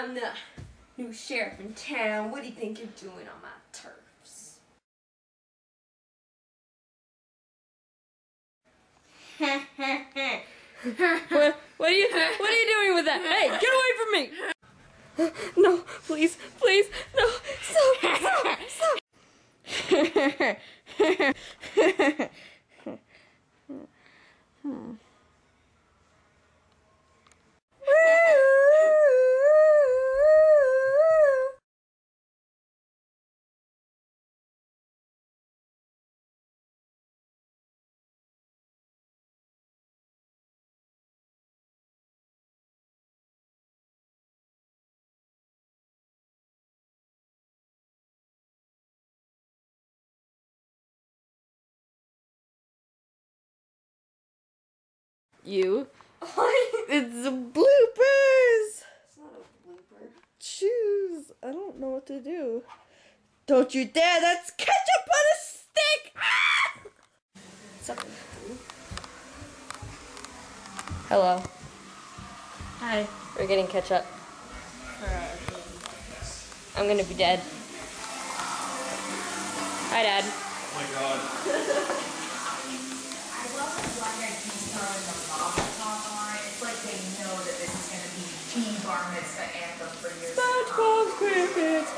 I'm the new sheriff in town. What do you think you're doing on my turfs? What are you doing with that? Hey, get away from me! No, please, please, no, stop, stop, stop. You. It's bloopers! It's not a blooper. Choose. I don't know what to do. Don't you dare! That's ketchup on a stick! Ah! Something. Hello. Hi. We're getting ketchup. I'm gonna be dead. Hi, Dad. Oh my god. I love the black eyed peas throwing the mama top on. It's like they know that this is going to be the bar mitzvah anthem for years to come. SpongeBob SquarePants.